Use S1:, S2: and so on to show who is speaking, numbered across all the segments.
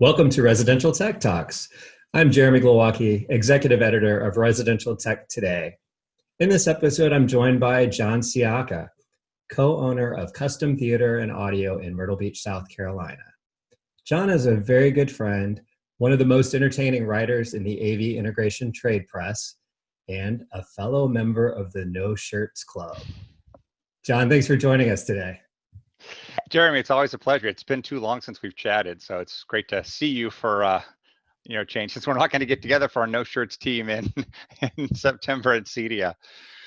S1: Welcome to Residential Tech Talks. I'm Jeremy Glowacki, Executive Editor of Residential Tech Today. In this episode, I'm joined by John Sciacca, co-owner of Custom Theater and Audio in Myrtle Beach, South Carolina. John is a very good friend, one of the most entertaining writers in the AV integration trade press, and a fellow member of the No Shirts Club. John, thanks for joining us today.
S2: Jeremy, it's always a pleasure. It's been too long since we've chatted, so it's great to see you for change. Since we're not going to get together for our No Shirts team in September at CEDIA.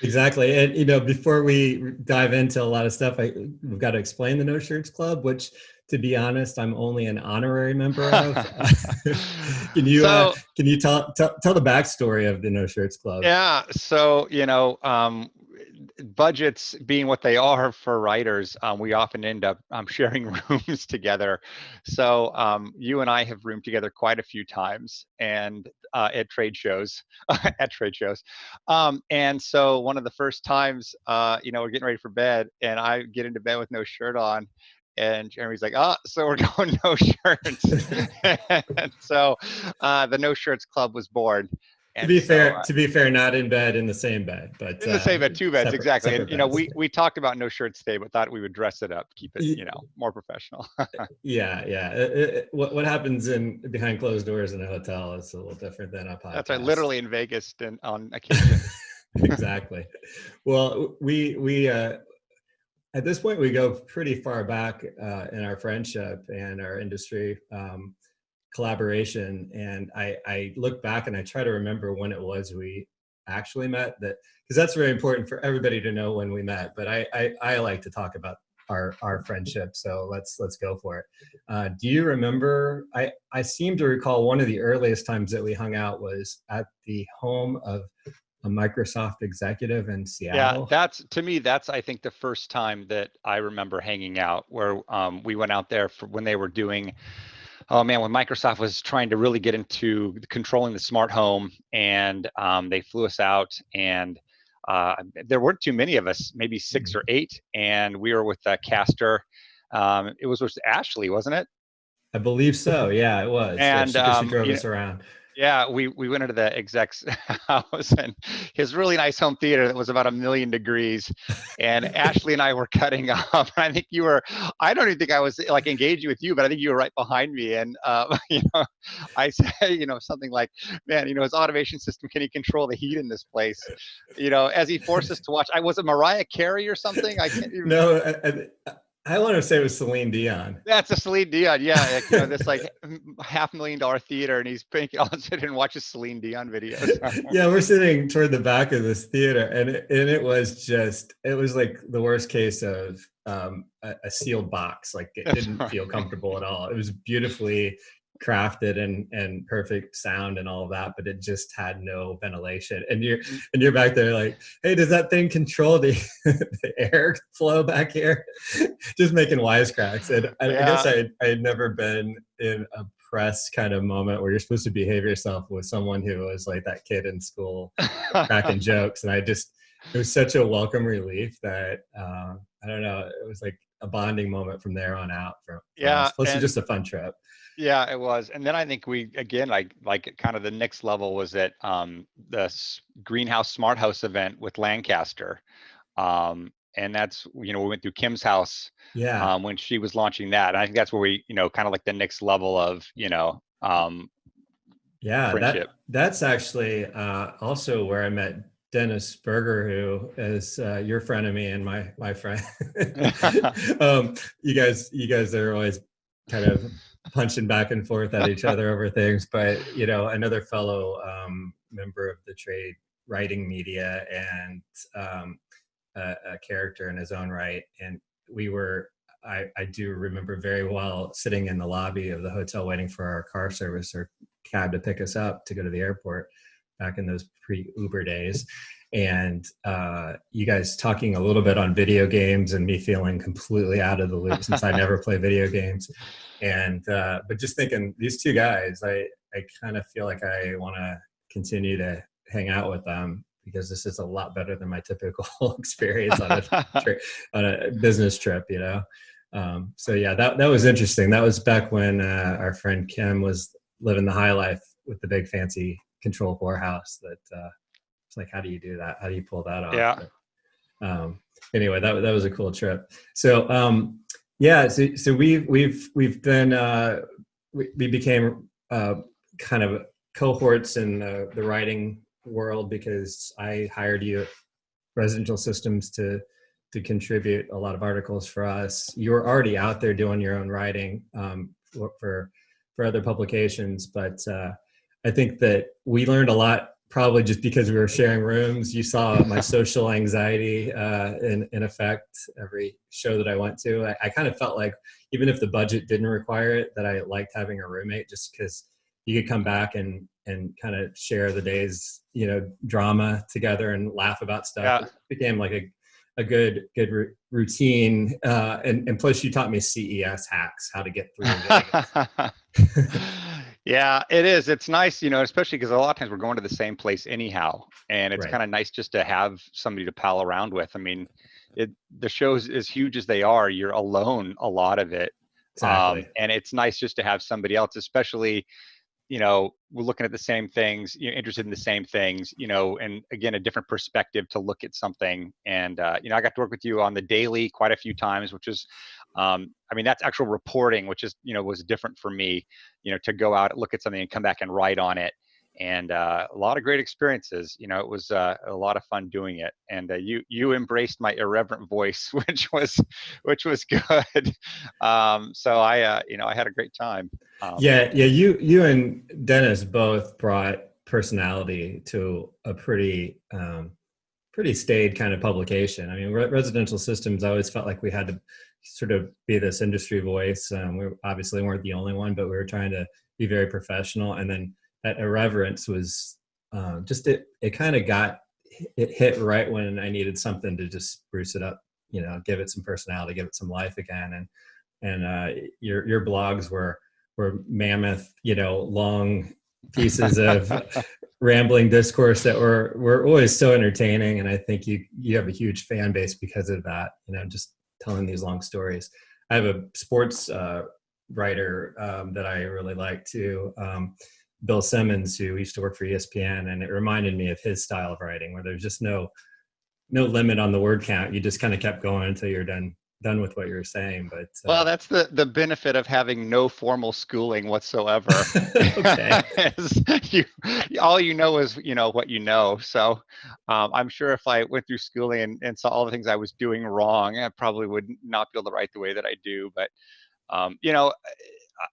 S1: Exactly, and before we dive into a lot of stuff, we've got to explain the No Shirts Club, which, to be honest, I'm only an honorary member of. Can you tell the backstory of the No Shirts Club?
S2: Yeah, so budgets being what they are for writers, we often end up sharing rooms together. So you and I have roomed together quite a few times, and at trade shows, and so one of the first times, we're getting ready for bed, and I get into bed with no shirt on. And Jeremy's like, so we're going no shirts. And so the No Shirts Club was born.
S1: To be fair, not in bed in the same bed, but
S2: in the same bed, two beds, exactly. And
S1: beds.
S2: we talked about no shirts today, but thought we would dress it up, keep it more professional.
S1: Yeah. What happens behind closed doors in a hotel is a little different than a podcast.
S2: That's right, literally in Vegas and on occasion.
S1: Exactly. Well, we at this point we go pretty far back in our friendship and our industry collaboration, and I look back and I try to remember when it was we actually met, because that's very important for everybody to know when we met, but I like to talk about our friendship, so let's go for it. Do you remember, I seem to recall one of the earliest times that we hung out was at the home of a Microsoft executive in Seattle?
S2: Yeah, that's I think the first time that I remember hanging out, where we went out there for when they were doing, when Microsoft was trying to really get into controlling the smart home, and they flew us out, and there weren't too many of us, maybe 6 or 8, and we were with Castor. It was with Ashley, wasn't it?
S1: I believe so. Yeah, it was.
S2: And
S1: she drove us around.
S2: Yeah, we went into the exec's house, and his really nice home theater that was about 1,000,000 degrees. And Ashley and I were cutting up. And I think I don't even think I was like engaging with you, but I think you were right behind me. And, I said, something like, man, his automation system, can he control the heat in this place? As he forced us to watch, was it Mariah Carey or something? I can't even.
S1: No, I want to say it was Celine Dion.
S2: That's a Celine Dion, yeah. This like $500,000 theater, and he's paying all of a sudden and watches Celine Dion videos.
S1: Yeah, we're sitting toward the back of this theater, and it was like the worst case of a sealed box. Like, it didn't feel comfortable at all. It was beautifully crafted and perfect sound and all of that, but it just had no ventilation. And you're back there like, hey, does that thing control the air flow back here? Just making wisecracks. And I guess I had never been in a press kind of moment where you're supposed to behave yourself with someone who was like that kid in school cracking jokes. And it was such a welcome relief that I don't know, it was like a bonding moment from there on out. Plus just a fun trip.
S2: Yeah, it was. And then I think we, again, like kind of the next level was at the Greenhouse Smart House event with Lancaster. And that's, we went through Kim's house when she was launching that. And I think that's where we, kind of like the next level of, friendship.
S1: That's actually also where I met Dennis Berger, who is your friend of me and my friend. You guys are always kind of punching back and forth at each other over things, but another fellow member of the trade, writing media, and a character in his own right. And I do remember very well sitting in the lobby of the hotel waiting for our car service or cab to pick us up to go to the airport back in those pre-Uber days. And you guys talking a little bit on video games, and me feeling completely out of the loop since I never play video games. And but just thinking, these two guys, I kind of feel like I want to continue to hang out with them, because this is a lot better than my typical experience on a business trip, So yeah, that was interesting. That was back when our friend Kim was living the high life with the big fancy Control 4 house. That it's like, how do you do that? How do you pull that off?
S2: Yeah.
S1: But anyway, that was a cool trip. So yeah, so we've been we became kind of cohorts in the writing world because I hired you at Residential Systems to contribute a lot of articles for us. You were already out there doing your own writing for other publications, but I think that we learned a lot probably just because we were sharing rooms. You saw my social anxiety in effect every show that I went to. I kind of felt like even if the budget didn't require it, that I liked having a roommate just because you could come back and kind of share the day's, drama together and laugh about stuff.
S2: Yeah.
S1: It became like a good routine. And plus you taught me CES hacks, how to get through Vegas.
S2: Yeah, it is. It's nice, especially because a lot of times we're going to the same place anyhow. And it's
S1: Right.
S2: kind of nice just to have somebody to pal around with. I mean, the shows, as huge as they are, you're alone a lot of it.
S1: Exactly.
S2: And it's nice just to have somebody else, especially, we're looking at the same things, interested in the same things, and again, a different perspective to look at something. And, I got to work with you on the daily quite a few times, which is, that's actual reporting, which is, was different for me, to go out, look at something and come back and write on it. And a lot of great experiences. It was a lot of fun doing it. And you embraced my irreverent voice, which was good. So I had a great time.
S1: Yeah. You and Dennis both brought personality to a pretty staid kind of publication. I mean, Residential Systems, I always felt like we had to sort of be this industry voice. We obviously weren't the only one, but we were trying to be very professional. And then that irreverence was just it kind of it hit right when I needed something to just spruce it up, give it some personality, give it some life again. And your blogs were mammoth, long pieces of rambling discourse that were always so entertaining. And I think you have a huge fan base because of that, just telling these long stories. I have a sports writer that I really like too, Bill Simmons, who used to work for ESPN, and it reminded me of his style of writing, where there's just no limit on the word count. You just kind of kept going until you're done with what you were saying. But
S2: well, that's the benefit of having no formal schooling whatsoever. All you know is what you know. So I'm sure if I went through schooling and saw all the things I was doing wrong, I probably would not be able to write the way that I do. But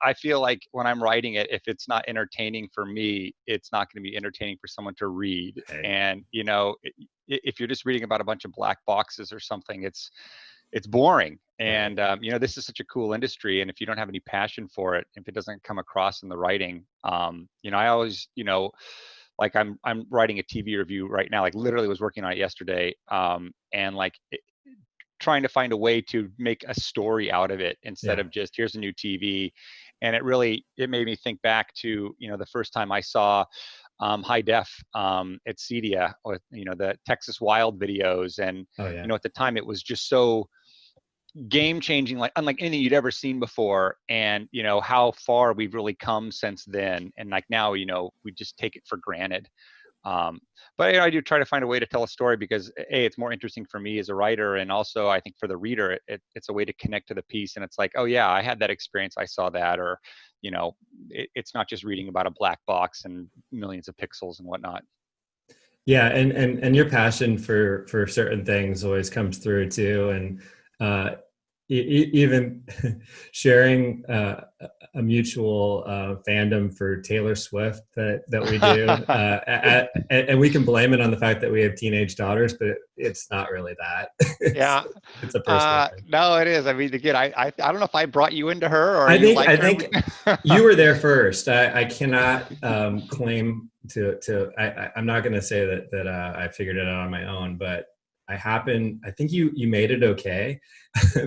S2: I feel like when I'm writing it, if it's not entertaining for me, it's not going to be entertaining for someone to read. Okay. And if you're just reading about a bunch of black boxes or something, it's boring. And this is such a cool industry, and if you don't have any passion for it, if it doesn't come across in the writing, I always, like I'm writing a TV review right now, like literally was working on it yesterday, and trying to find a way to make a story out of it instead of just here's a new TV. And it made me think back to the first time I saw high def at Cedia with the Texas Wild videos, and at the time it was just so game changing, like unlike anything you'd ever seen before. And how far we've really come since then, and like now we just take it for granted. But I do try to find a way to tell a story because it's more interesting for me as a writer, and also I think for the reader it's a way to connect to the piece, and it's like, oh yeah, I had that experience, I saw that, or it's not just reading about a black box and millions of pixels and whatnot.
S1: Yeah, and your passion for certain things always comes through too, and even sharing a mutual fandom for Taylor Swift that we do, and we can blame it on the fact that we have teenage daughters, but it's not really that. It's a personal thing.
S2: No, it is. I mean, again, I don't know if I brought you into her, or
S1: I think you were there first. I cannot claim to. I'm not going to say that I figured it out on my own, but I think you made it okay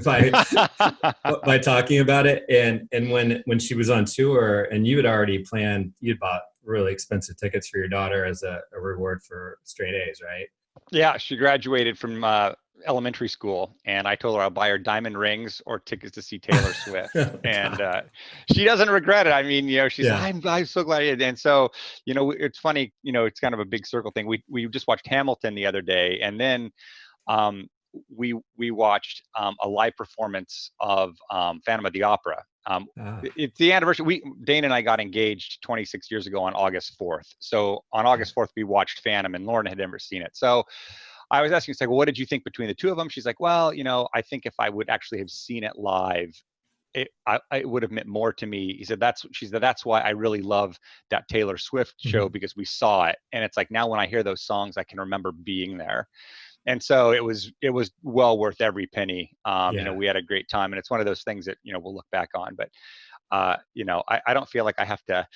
S1: by talking about it. And when she was on tour and you had already planned, you'd bought really expensive tickets for your daughter as a reward for straight A's, right?
S2: Yeah, she graduated from elementary school, and I told her I'll buy her diamond rings or tickets to see Taylor Swift.
S1: Oh,
S2: And
S1: God.
S2: she doesn't regret it. I mean, she's
S1: Yeah.
S2: I'm so glad I did. And so, it's funny, it's kind of a big circle thing. We just watched Hamilton the other day, and then um, we watched a live performance of Phantom of the Opera.
S1: Ah,
S2: It's the anniversary. Dana and I got engaged 26 years ago on August 4th. So on
S1: okay.
S2: August 4th, we watched Phantom, and Lauren had never seen it. So I was asking, it's like, well, what did you think between the two of them? She's like, well, I think if I would actually have seen it live, it would have meant more to me. She said, that's why I really love that Taylor Swift show,
S1: Mhm.
S2: because we saw it. And it's like, now when I hear those songs, I can remember being there. And so it was well worth every penny.
S1: Yeah.
S2: We had a great time, and it's one of those things that, we'll look back on. But, I don't feel like I have to,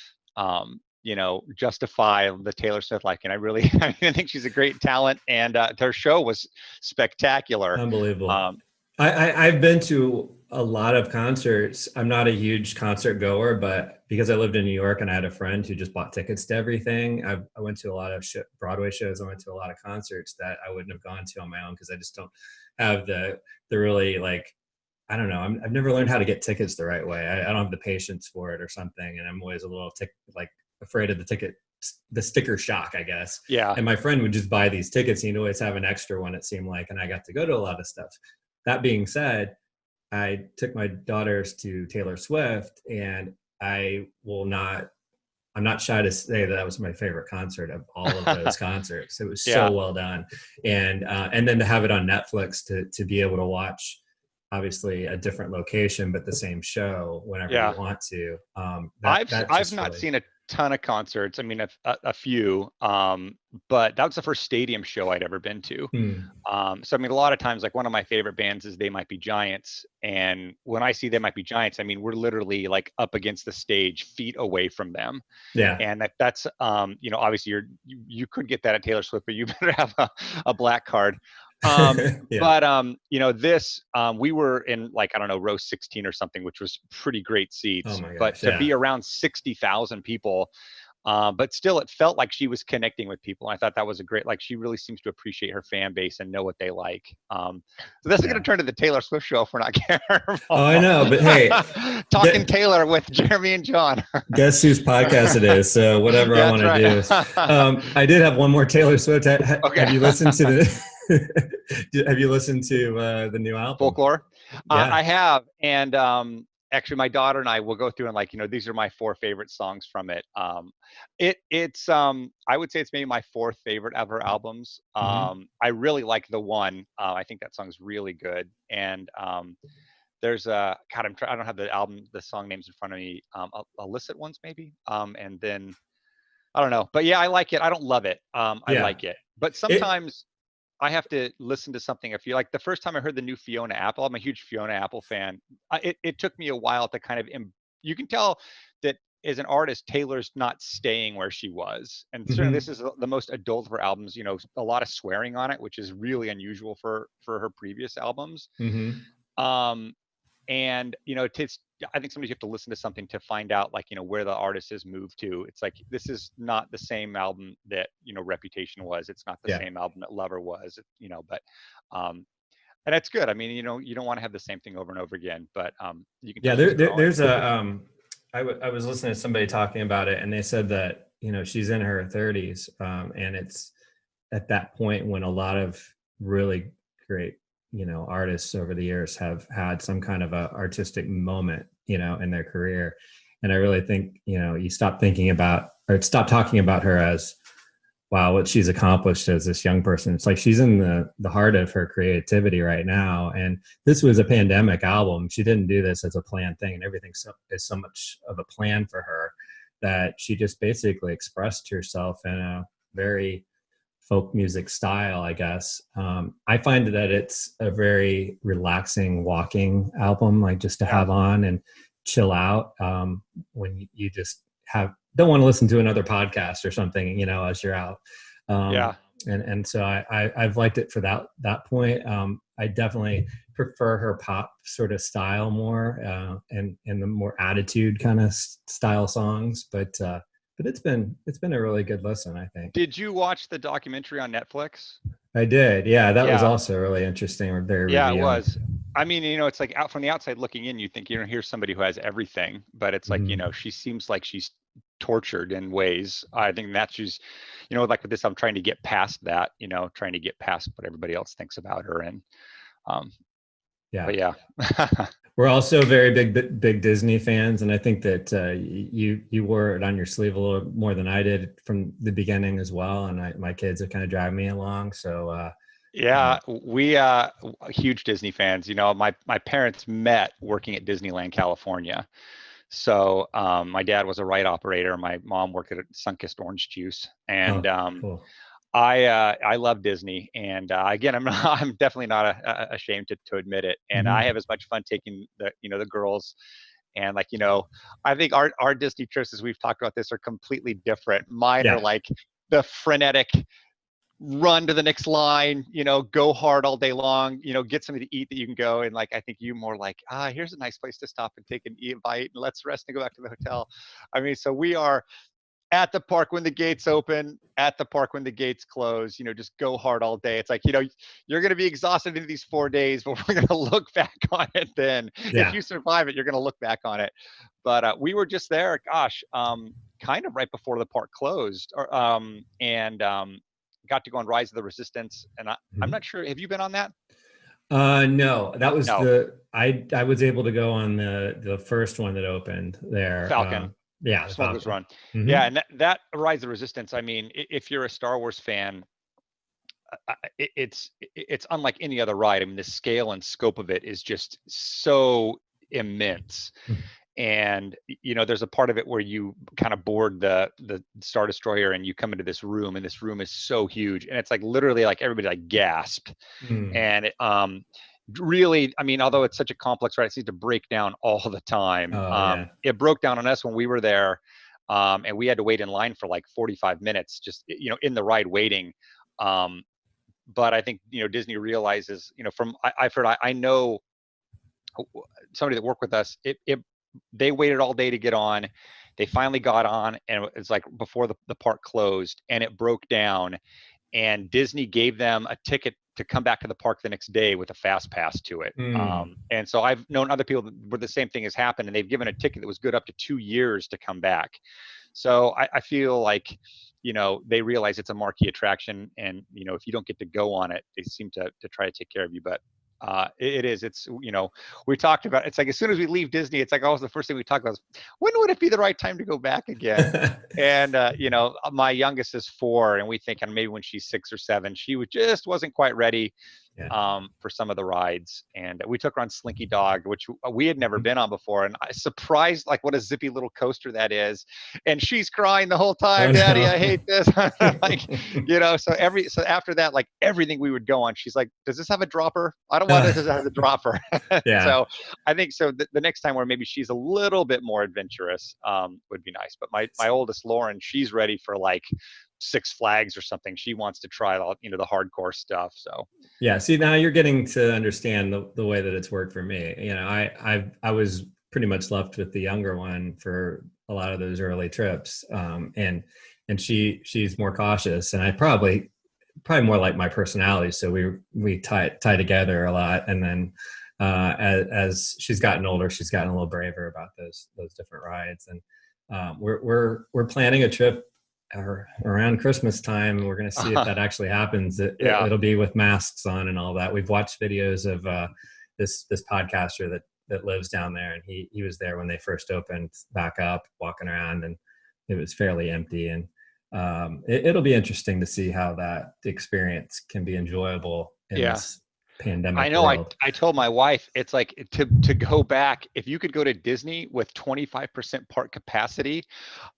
S2: justify the Taylor Swift liking. I really, I think she's a great talent, and her show was spectacular.
S1: Unbelievable.
S2: Um,
S1: I've been to a lot of concerts. I'm not a huge concert goer, but because I lived in New York and I had a friend who just bought tickets to everything, I went to a lot of Broadway shows. I went to a lot of concerts that I wouldn't have gone to on my own because I just don't have the really like, I don't know. I've never learned how to get tickets the right way. I don't have the patience for it or something, and I'm always a little like afraid of the sticker shock, I guess.
S2: yeah,
S1: And my friend would just buy these tickets. He'd always have an extra one, it seemed like, and I got to go to a lot of stuff. That being said, I took my daughters to Taylor Swift, and I'm not shy to say that was my favorite concert of all of those concerts. It was so
S2: yeah,
S1: well done. And then to have it on Netflix to be able to watch, obviously a different location, but the same show whenever you
S2: yeah.
S1: want to. That
S2: I've
S1: just
S2: not
S1: really,
S2: seen a ton of concerts. I mean, a few, but that was the first stadium show I'd ever been to.
S1: hmm,
S2: So I mean, a lot of times, like, one of my favorite bands is They Might Be Giants, and when I see They Might Be Giants, I mean, we're literally like up against the stage, feet away from them.
S1: yeah.
S2: And that's obviously you could get that at Taylor Swift, but you better have a black card.
S1: Yeah.
S2: But this we were in, like, I don't know, row 16 or something, which was pretty great
S1: Oh
S2: seats.
S1: my
S2: But
S1: gosh.
S2: to
S1: Yeah.
S2: be around 60,000 people, but still, it felt like she was connecting with people. I thought that was a great, like, she really seems to appreciate her fan base and know what they like. So this is going to
S1: Yeah.
S2: turn to the Taylor Swift show if we're not
S1: Oh,
S2: careful.
S1: I know, but hey,
S2: Talking
S1: get,
S2: Taylor with Jeremy and John.
S1: guess whose podcast it is. So whatever I
S2: Yeah,
S1: want
S2: that's
S1: to do.
S2: right.
S1: I did have one more Taylor Swift.
S2: Okay.
S1: Have you listened to have you listened to the new album?
S2: Folklore.
S1: Yeah.
S2: I have, and actually, my daughter and I will go through and, like, these are my four favorite songs from it. It's I would say it's maybe my fourth favorite of her albums.
S1: Hmm.
S2: I really like the one. I think that song's really good, and there's a God. I don't have the song names in front of me. Illicit ones maybe. And then I don't know, but yeah, I like it. I don't love it. I
S1: Yeah.
S2: like it, but
S1: It.
S2: sometimes I have to listen to something. If you like, the first time I heard the new Fiona Apple, I'm a huge Fiona Apple fan. It took me a while to kind of, you can tell that as an artist, Taylor's not staying where she was. And certainly this
S1: Hmm.
S2: is the most adult of her albums, a lot of swearing on it, which is really unusual for her previous albums.
S1: Hmm.
S2: Um, and I think sometimes you have to listen to something to find out, like, where the artist has moved to. It's like, this is not the same album that Reputation was. It's not the
S1: Yeah.
S2: same album that Lover was. But and that's good. I mean, you don't want to have the same thing over and over again, but you can
S1: Yeah.
S2: tell she's growing.
S1: There's a. I was listening to somebody talking about it, and they said that she's in her 30s, and it's at that point when a lot of really great artists over the years have had some kind of a artistic moment in their career. And I really think you stop thinking about, or stop talking about her as, wow, what she's accomplished as this young person. It's like she's in the heart of her creativity right now, and this was a pandemic album. She didn't do this as a planned thing, and everything is so much of a plan for her that she just basically expressed herself in a very folk music style, I guess. I find that it's a very relaxing walking album, like just to
S2: Yeah.
S1: have on and chill out, when you just don't want to listen to another podcast or something, as you're out. Um,
S2: Yeah.
S1: and so I've liked it for that point. I definitely prefer her pop sort of style more, and the more attitude kind of style songs, but it's been a really good listen, I think.
S2: Did you watch the documentary on Netflix?
S1: I did. Yeah, that was
S2: Yeah,
S1: also really interesting. Or very
S2: yeah, it
S1: revealing.
S2: was. I mean, it's like out from the outside looking in, you think, here's somebody who has everything, but it's like,
S1: Mhm.
S2: she seems like she's tortured in ways. I think that she's, like with this, I'm trying to get past that, trying to get past what everybody else thinks about her. And, um,
S1: Yeah.
S2: but yeah.
S1: We're also very big Disney fans, and I think that you wore it on your sleeve a little more than I did from the beginning as well. And my kids are kind of driving me along. So
S2: Yeah, we huge Disney fans. My parents met working at Disneyland, California. So my dad was a ride operator. My mom worked at Sunkist Orange Juice, and
S1: oh, cool.
S2: I love Disney. And again, I'm definitely not ashamed to admit it. And I
S1: Hmm.
S2: have as much fun taking the girls. And like I think our Disney trips, as we've talked about this, are completely different. Mine are
S1: Yeah,
S2: like the frenetic run to the next line, go hard all day long, get something to eat that you can go. And like, I think you more like, here's a nice place to stop and take an eat a bite and let's rest and go back to the hotel. I mean, so we are at the park when the gates open, at the park when the gates close, just go hard all day. It's like, you're going to be exhausted in these 4 days, but we're going to look back on it then. If
S1: yeah.
S2: you survive it, you're going to look back on it. But we were just there, gosh, kind of right before the park closed, and got to go on Rise of the Resistance. And I'm
S1: Mhm.
S2: not sure, have you been on that?
S1: No, that was
S2: No,
S1: I was able to go on the first one that opened there.
S2: Falcon.
S1: Yeah, the
S2: Smuggler's
S1: Falcon.
S2: Run.
S1: Hmm.
S2: Yeah, and that Rise of the Resistance, I mean, if you're a Star Wars fan, it's unlike any other ride. I mean, the scale and scope of it is just so immense. And there's a part of it where you kind of board the Star Destroyer and you come into this room, and this room is so huge, and it's like literally like everybody like gasped.
S1: Mm.
S2: And it, really, I mean, although it's such a complex ride, it seems to break down all the time.
S1: Oh yeah.
S2: It broke down on us when we were there. And we had to wait in line for like 45 minutes, just in the ride waiting. Um, but I think Disney realizes, from I've heard, I know somebody that worked with us. They waited all day to get on. They finally got on, and it's like before the park closed, and it broke down. And Disney gave them a ticket to come back to the park the next day with a fast pass to it.
S1: Mm.
S2: And so I've known other people where the same thing has happened, and they've given a ticket that was good up to 2 years to come back. So I feel like, they realize it's a marquee attraction, and if you don't get to go on it, they seem to try to take care of you. But it is. It's we talked about. It's like as soon as we leave Disney, it's like always the first thing we talk about is when would it be the right time to go back again? And my youngest is 4, and we think, and maybe when she's 6 or 7, she just wasn't quite ready
S1: Yeah.
S2: for some of the rides. And we took her on Slinky Dog, which we had never
S1: Mhm.
S2: been on before. And I surprised, like, what a zippy little coaster that is. And she's crying the whole
S1: Oh
S2: time, Daddy, I hate
S1: no.
S2: this. Like, so after that, like everything we would go on, she's like, does this have a dropper? I don't want it to have a dropper.
S1: Yeah.
S2: So I think so. The next time where maybe she's a little bit more adventurous would be nice. But my oldest Lauren, she's ready for like Six Flags or something. She wants to try all the hardcore stuff. So
S1: Yeah. See, now you're getting to understand the way that it's worked for me. I was pretty much left with the younger one for a lot of those early trips. And she's more cautious, and I probably more like my personality. So we tie together a lot. And then as she's gotten older, she's gotten a little braver about those different rides. And we're planning a trip around Christmas time. We're going to see if that actually happens.
S2: yeah.
S1: It'll be with masks on and all that. We've watched videos of this podcaster that lives down there, and he was there when they first opened back up, walking around, and it was fairly empty. And it'll be interesting to see how that experience can be enjoyable in
S2: Yeah.
S1: this
S2: I
S1: pandemic
S2: know. I,
S1: world.
S2: I told my wife, it's like to go back, if you could go to Disney with 25% park capacity,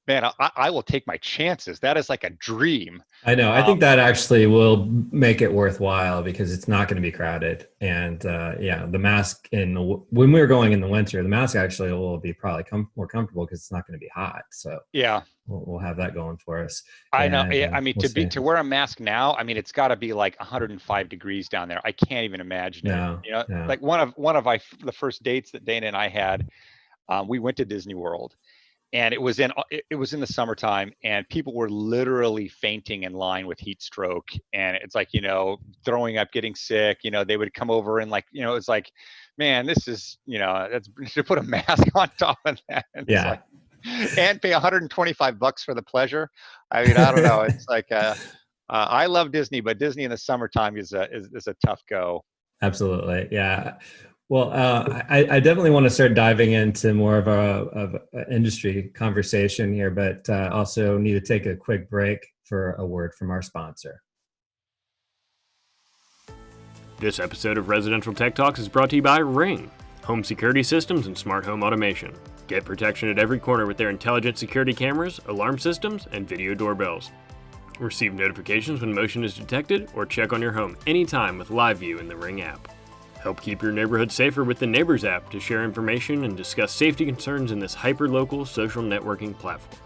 S2: man, I will take my chances. That is like a dream.
S1: I know. I
S2: Um,
S1: think that actually will make it worthwhile because it's not going to be crowded. And yeah, the mask when we were going in the winter, the mask actually will be probably more comfortable because it's not going to be hot. So
S2: yeah.
S1: we'll have that going for us.
S2: I know.
S1: And
S2: I mean,
S1: we'll see.
S2: to wear a mask now, I mean, it's got to be like 105 degrees down there. I can't even imagine it.
S1: No, no.
S2: Like one of the first dates that Dana and I had, we went to Disney World, and it was in the summertime, and people were literally fainting in line with heat stroke, and it's like, throwing up, getting sick. They would come over and, like, it's like, man, this is, that's to put a mask on top of that, and it's
S1: Yeah.
S2: like, and pay $125 for the pleasure. I mean, I don't know. It's like, I love Disney, but Disney in the summertime is a tough go.
S1: Absolutely. Yeah. Well, I definitely want to start diving into more of a industry conversation here, but also need to take a quick break for a word from our sponsor.
S3: This episode of Residential Tech Talks is brought to you by Ring, home security systems and smart home automation. Get protection at every corner with their intelligent security cameras, alarm systems, and video doorbells. Receive notifications when motion is detected, or check on your home anytime with Live View in the Ring app. Help keep your neighborhood safer with the Neighbors app to share information and discuss safety concerns in this hyper-local social networking platform.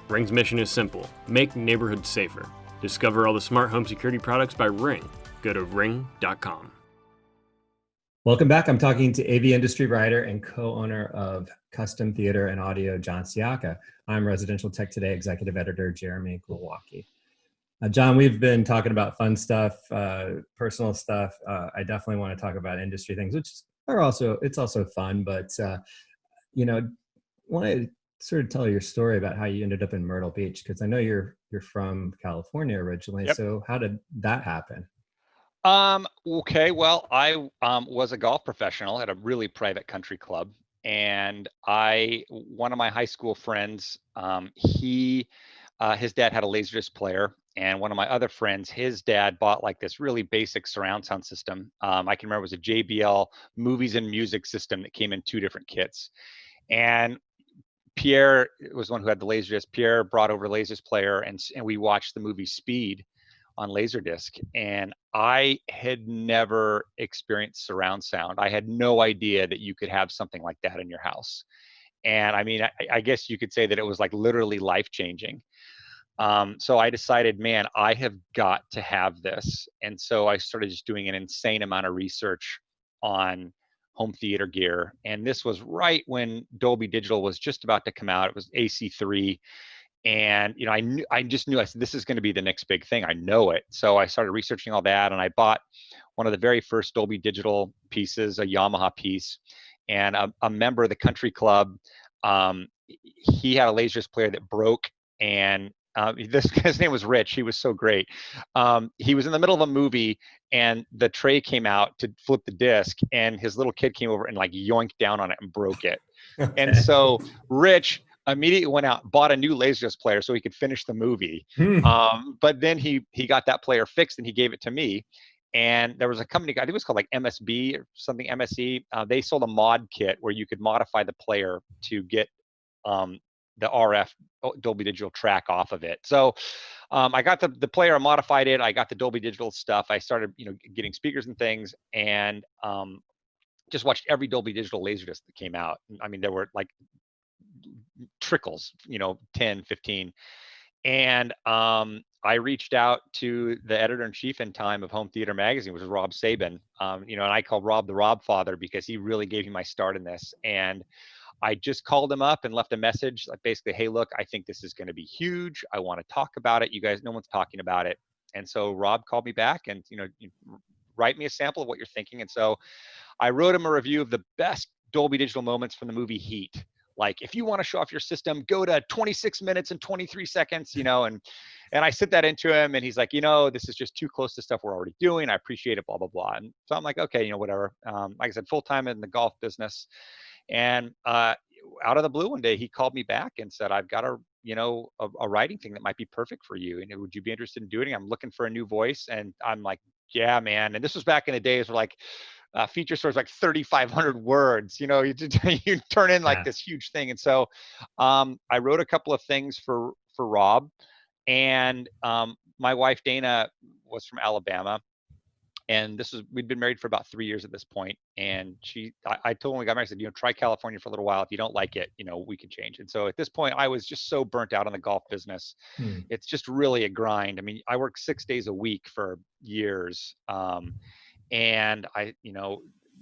S3: Ring's mission is simple: make neighborhoods safer. Discover all the smart home security products by Ring. Go to ring.com.
S1: Welcome back. I'm talking to AV industry writer and co-owner of Custom Theater and Audio, John Sciacca. I'm Residential Tech Today executive editor Jeremy Glowacki. John, we've been talking about fun stuff, personal stuff. I definitely want to talk about industry things, which it's also fun. But want to sort of tell your story about how you ended up in Myrtle Beach, because I know you're from California originally.
S2: Yep.
S1: So how did that happen?
S2: Okay. Well, I was a golf professional at a really private country club, and one of my high school friends, his dad had a Laserdisc player, and one of my other friends, his dad bought like this really basic surround sound system. I can remember it was a JBL movies and music system that came in 2 different kits, and Pierre was one who had the Laserdisc. Pierre brought over the Laserdisc player, and we watched the movie Speed on Laserdisc, and I had never experienced surround sound. I had no idea that you could have something like that in your house. And I mean, I guess you could say that it was like literally life changing. So I decided, man, I have got to have this. And so I started just doing an insane amount of research on home theater gear. And this was right when Dolby Digital was just about to come out. It was AC3. And I just knew, I said, this is going to be the next big thing. I know it. So I started researching all that, and I bought one of the very first Dolby Digital pieces, a Yamaha piece, and a member of the country club, he had a Laserdisc player that broke, and his name was Rich. He was so great. He was in the middle of a movie, and the tray came out to flip the disc, and his little kid came over and like yoinked down on it and broke it. Okay. And so Rich immediately went out, bought a new Laserdisc player so he could finish the movie. But then he got that player fixed and he gave it to me. And there was a company, I think it was called like MSB or something, MSE. They sold a mod kit where you could modify the player to get the RF Dolby Digital track off of it. So I got the player, I modified it. I got the Dolby Digital stuff. I started, getting speakers and things, and just watched every Dolby Digital Laserdisc that came out. I mean, there were like trickles, 10, 15. And I reached out to the editor-in-chief in time of Home Theater Magazine, which was Rob Sabin. And I called Rob the Rob Father because he really gave me my start in this. And I just called him up and left a message like basically, hey, look, I think this is going to be huge. I want to talk about it. You guys, no one's talking about it. And so Rob called me back and, write me a sample of what you're thinking. And so I wrote him a review of the best Dolby Digital moments from the movie Heat. Like, if you want to show off your system, go to 26 minutes and 23 seconds, and I sent that into him, and he's like, this is just too close to stuff we're already doing. I appreciate it, blah, blah, blah. And so I'm like, okay, whatever. Like I said, full-time in the golf business. And out of the blue one day, he called me back and said, I've got a writing thing that might be perfect for you. And would you be interested in doing it? I'm looking for a new voice. And I'm like, yeah, man. And this was back in the days where like, feature stories like 3,500 words, you turn in like this huge thing. And so I wrote a couple of things for Rob, and my wife Dana was from Alabama, and we'd been married for about 3 years at this point. And I told her when we got married, I said, try California for a little while. If you don't like it, we can change. And so at this point I was just so burnt out on the golf business. It's just really a grind. I mean, I worked 6 days a week for years. And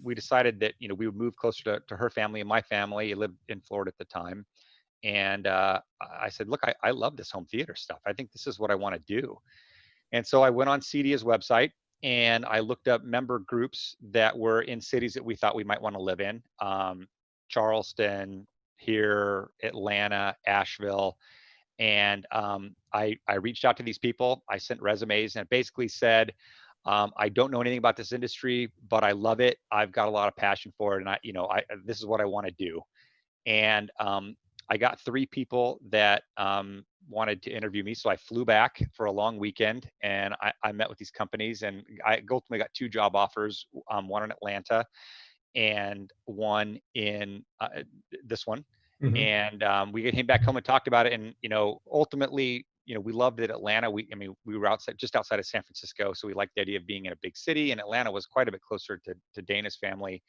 S2: we decided that, we would move closer to her family and my family. I lived in Florida at the time. And I said, look, I love this home theater stuff. I think this is what I want to do. And so I went on CD's website and I looked up member groups that were in cities that we thought we might want to live in. Charleston, here, Atlanta, Asheville. And I reached out to these people. I sent resumes and basically said, I don't know anything about this industry, but I love it. I've got a lot of passion for it. And this is what I want to do. And I got 3 people that wanted to interview me. So I flew back for a long weekend and I met with these companies, and I ultimately got 2 job offers, one in Atlanta and one in this one.
S1: Mm-hmm.
S2: And we came back home and talked about it. And, ultimately, we loved it. Atlanta, we were just outside of San Francisco. So we liked the idea of being in a big city, and Atlanta was quite a bit closer to Dana's family.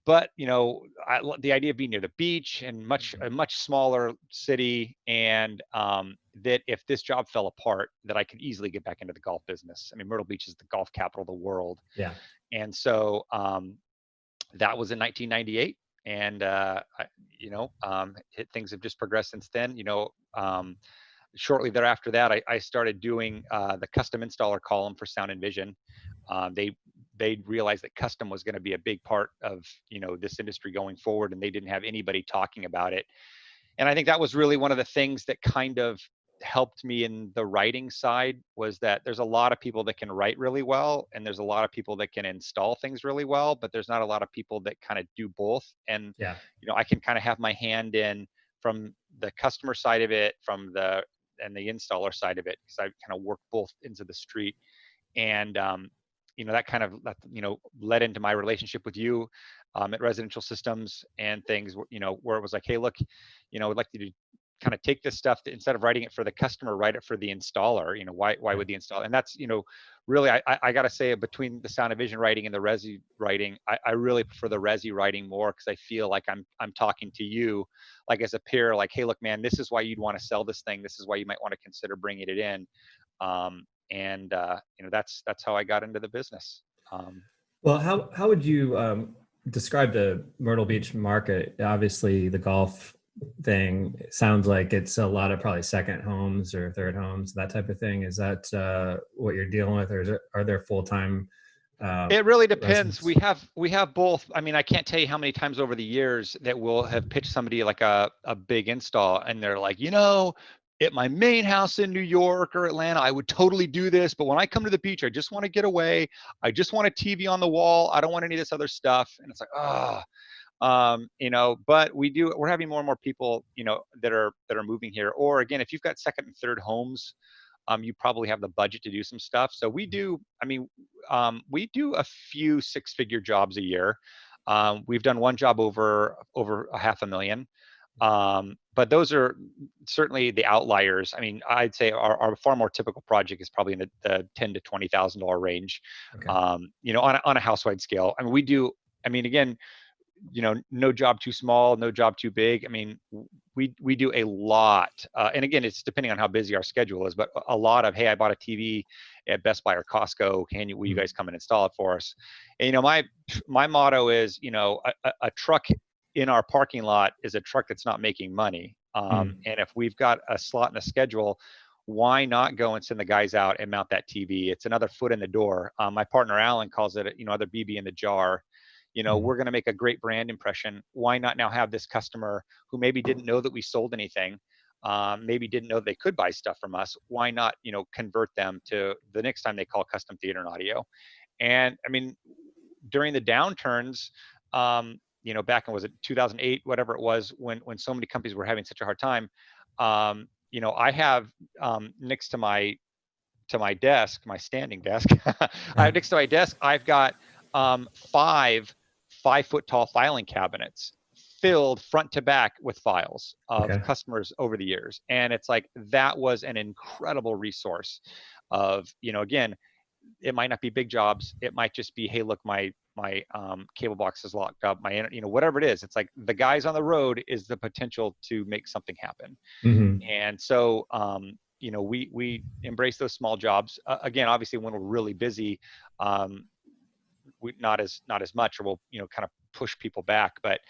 S2: But the idea of being near the beach and a much smaller city, and that if this job fell apart, that I could easily get back into the golf business. I mean, Myrtle Beach is the golf capital of the world.
S1: Yeah.
S2: And so that was in 1998, and things have just progressed since then. Shortly thereafter that, I started doing the custom installer column for Sound and Vision. They realized that custom was going to be a big part of this industry going forward, and they didn't have anybody talking about it. And I think that was really one of the things that kind of helped me in the writing side, was that there's a lot of people that can write really well, and there's a lot of people that can install things really well, but there's not a lot of people that kind of do both. And
S1: Yeah.
S2: I can kind of have my hand in from the customer side of it, the installer side of it, because I kind of work both ends of the street. And that led into my relationship with you at Residential Systems and things, where it was like, hey, look, I'd like you to kind of take this stuff instead of writing it for the customer, write it for the installer. Why would the installer? And that's, really, I got to say, between the Sound and Vision writing and the Resi writing, I really prefer the Resi writing more, because I feel like I'm talking to you, like as a peer, like, hey, look, man, this is why you'd want to sell this thing. This is why you might want to consider bringing it in. That's how I got into the business.
S1: Well, how would you describe the Myrtle Beach market? Obviously, the golf thing, it sounds like it's a lot of probably second homes or third homes, that type of thing. Is that what you're dealing with, or are there full-time?
S2: It really depends.
S1: residents?
S2: We have both. I mean, I can't tell you how many times over the years that we'll have pitched somebody like a big install, and they're like, at my main house in New York or Atlanta, I would totally do this, but when I come to the beach, I just want to get away. I just want a TV on the wall. I don't want any of this other stuff. And it's like, but we're having more and more people, that are moving here. Or again, if you've got second and third homes, you probably have the budget to do some stuff. So we do a few 6-figure jobs a year. We've done one job over $500,000. But those are certainly the outliers. I mean, I'd say our far more typical project is probably in the $10,000 to $20,000 range.
S1: Okay.
S2: On a house-wide scale. I mean, again, no job too small, no job too big. I mean, we do a lot. And again, it's depending on how busy our schedule is, but a lot of, hey, I bought a TV at Best Buy or Costco. Will you guys come and install it for us? And, my motto is, a truck in our parking lot is a truck that's not making money. And if we've got a slot in the schedule, why not go and send the guys out and mount that TV? It's another foot in the door. My partner, Alan, calls it, another BB in the jar. We're going to make a great brand impression. Why not now have this customer who maybe didn't know that we sold anything, maybe didn't know they could buy stuff from us? Why not, convert them to the next time they call Custom Theater and Audio? And I mean, during the downturns, back in, was it 2008, whatever it was, when so many companies were having such a hard time, I have next to my desk, my standing desk, I have next to my desk, I've got 5 5-foot tall filing cabinets filled front to back with files of customers over the years. And it's like, that was an incredible resource of, again, it might not be big jobs. It might just be, hey, look, my cable box is locked up, whatever it is. It's like, the guys on the road is the potential to make something happen. And so, we embrace those small jobs. Again, obviously, when we're really busy, we not as much, or we'll, kind of push people back. But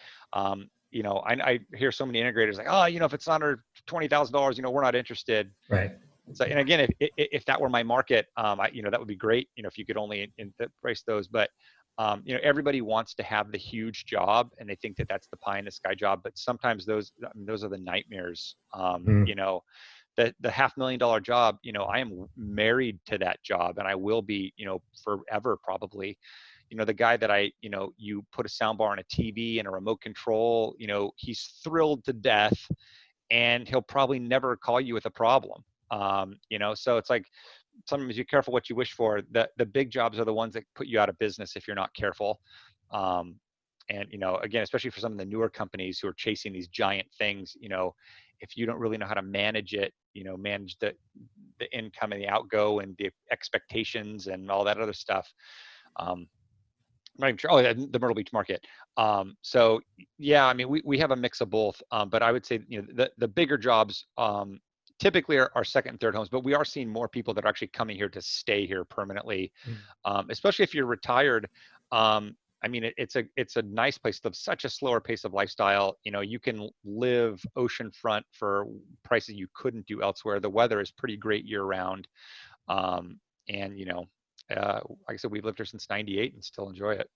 S2: I hear so many integrators like, oh, if it's under $20,000, we're not interested.
S1: Right.
S2: So, and again, if that were my market, that would be great. If you could only price those, but everybody wants to have the huge job, and they think that that's the pie in the sky job. But sometimes those are the nightmares. The $500,000 job, I am married to that job, and I will be, forever probably. The guy that you put a soundbar on a TV and a remote control, he's thrilled to death, and he'll probably never call you with a problem. So it's like, sometimes you're careful what you wish for. The big jobs are the ones that put you out of business if you're not careful. And again, especially for some of the newer companies who are chasing these giant things, if you don't really know how to manage it, manage the income and the outgo and the expectations and all that other stuff. I'm not even sure. Oh, yeah, the Myrtle Beach market. So yeah, I mean, we have a mix of both, but I would say, the bigger jobs, typically are second and third homes, but we are seeing more people that are actually coming here to stay here permanently. Especially if you're retired. I mean, it's a nice place to live, such a slower pace of lifestyle. You can live oceanfront for prices you couldn't do elsewhere. The weather is pretty great year round. And like I said, we've lived here since '98 and still enjoy it.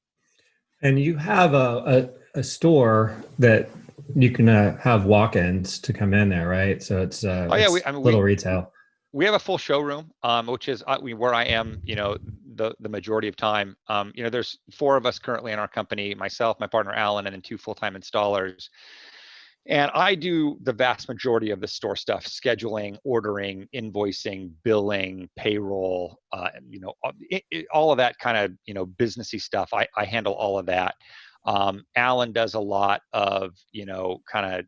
S1: And you have a store that you can have walk-ins to come in there, right? So it's little retail.
S2: We have a full showroom, which is where I am, the majority of time. There's 4 of us currently in our company, myself, my partner Alan, and then 2 full-time installers. And I do the vast majority of the store stuff: scheduling, ordering, invoicing, billing, payroll, all of that kind of, businessy stuff. I handle all of that. Alan does a lot of, kind of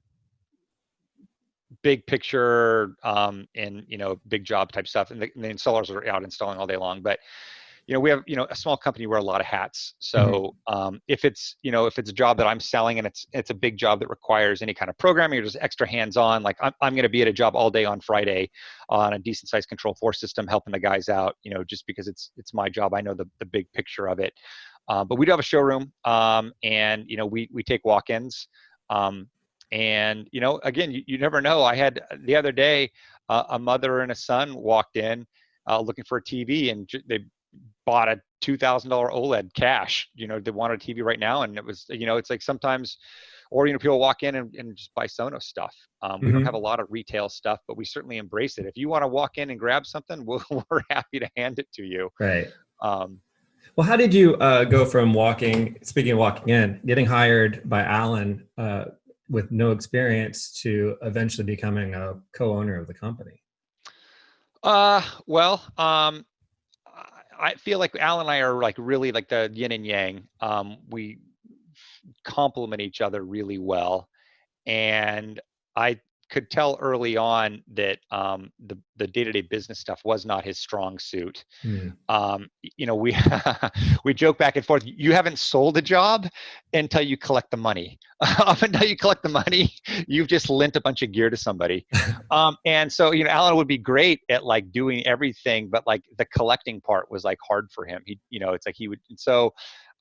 S2: big picture, and, big job type stuff. And the installers are out installing all day long. But we have, a small company, wear a lot of hats. So if it's a job that I'm selling and it's a big job that requires any kind of programming or just extra hands-on, like I'm going to be at a job all day on Friday on a decent sized Control4 system, helping the guys out, just because it's my job. I know the big picture of it. But we do have a showroom, and, we take walk-ins. And, again, you never know. I had the other day, a mother and a son walked in looking for a TV, and they bought a $2,000 OLED cash. They wanted a TV right now, and it was, it's like sometimes, or people walk in and just buy Sonos stuff. We don't have a lot of retail stuff, but we certainly embrace it. If you want to walk in and grab something, we're happy to hand it to you.
S1: Right. Well, how did you go from speaking of walking in, getting hired by Alan with no experience to eventually becoming a co-owner of the company?
S2: Well, I feel like Alan and I are like really like the yin and yang. We complement each other really well. And I could tell early on that the day-to-day business stuff was not his strong suit. We we joke back and forth. You haven't sold a job until you collect the money. Up until you collect the money, you've just lent a bunch of gear to somebody. And so Alan would be great at like doing everything, but like the collecting part was like hard for him. It's like he would. And so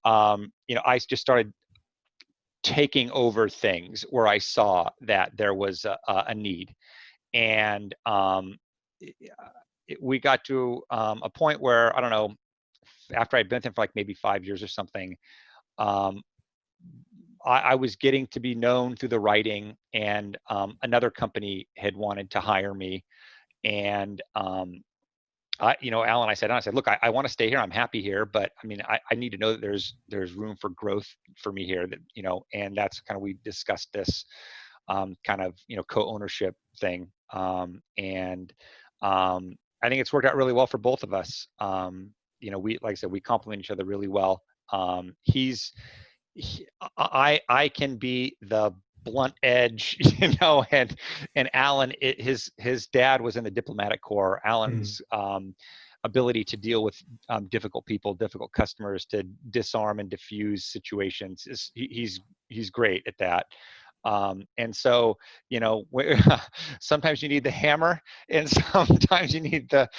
S2: I just started taking over things where I saw that there was a need. And we got to a point where, I don't know, after I'd been with him for like maybe 5 years or something, I was getting to be known through the writing, and another company had wanted to hire me. And Alan, I said, look, I want to stay here. I'm happy here, but I mean, I need to know that there's room for growth for me here. That and that's kind of, we discussed this kind of co-ownership thing, and I think it's worked out really well for both of us. We, like I said, we complement each other really well. I can be the blunt edge, and Alan, his dad was in the diplomatic corps. Alan's ability to deal with difficult people, difficult customers, to disarm and diffuse situations he's great at that. And so, sometimes you need the hammer, and sometimes you need the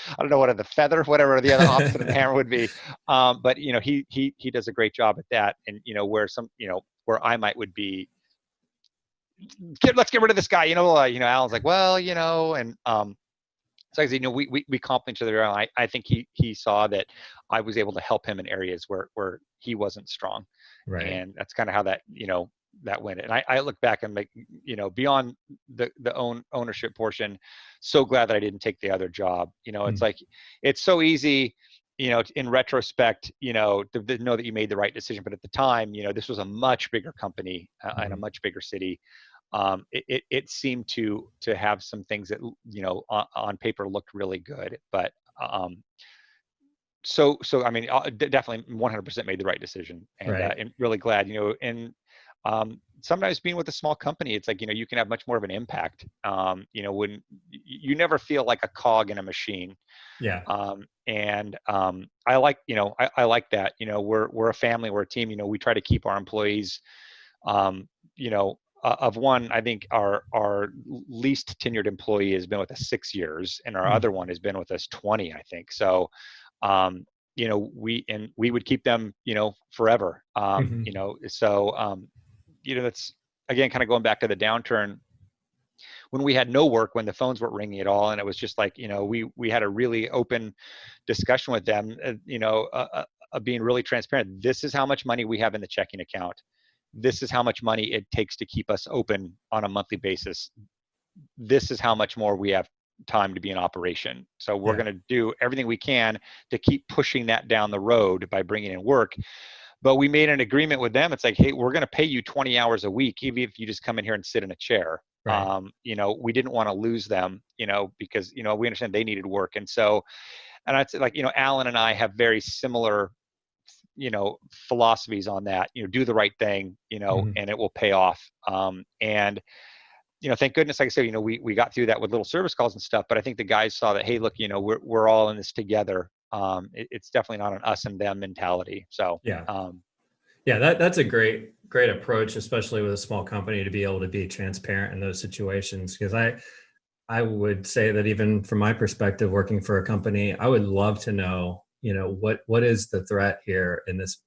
S2: feather, whatever the other opposite of the hammer would be. But he does a great job at that. And where I would be let's get rid of this guy. Alan's like, well, and so I said, we complement each other. And I think he saw that I was able to help him in areas where he wasn't strong.
S1: Right.
S2: And that's kind of how that, that went. And I look back and beyond the ownership portion, so glad that I didn't take the other job. It's like, it's so easy, in retrospect, to know that you made the right decision. But at the time, this was a much bigger company and a much bigger city. It seemed to have some things that, on paper looked really good, but so I mean, definitely 100% made the right decision, and
S1: right.
S2: and really glad, and sometimes being with a small company, it's like, you can have much more of an impact, when you never feel like a cog in a machine.
S1: Yeah.
S2: And I like, I like that, we're a family, we're a team, we try to keep our employees, of one, I think our least tenured employee has been with us 6 years, and our other one has been with us 20, I think. So, we would keep them, forever. So, that's, again, kind of going back to the downturn when we had no work, when the phones weren't ringing at all, and it was just like, we had a really open discussion with them, of being really transparent. This is how much money we have in the checking account. This is how much money it takes to keep us open on a monthly basis. This is how much more we have time to be in operation. So we're going to do everything we can to keep pushing that down the road by bringing in work. But we made an agreement with them. It's like, hey, we're going to pay you 20 hours a week, even if you just come in here and sit in a chair.
S1: Right.
S2: We didn't want to lose them, because, we understand they needed work. And so, and I'd say, like, Alan and I have very similar, philosophies on that. Do the right thing, and it will pay off. And thank goodness, like I said, we got through that with little service calls and stuff. But I think the guys saw that, hey, look, we're all in this together. It's definitely not an us and them mentality. So
S1: yeah, that's a great approach, especially with a small company, to be able to be transparent in those situations. Because I would say that even from my perspective, working for a company, I would love to know, what is the threat here in this,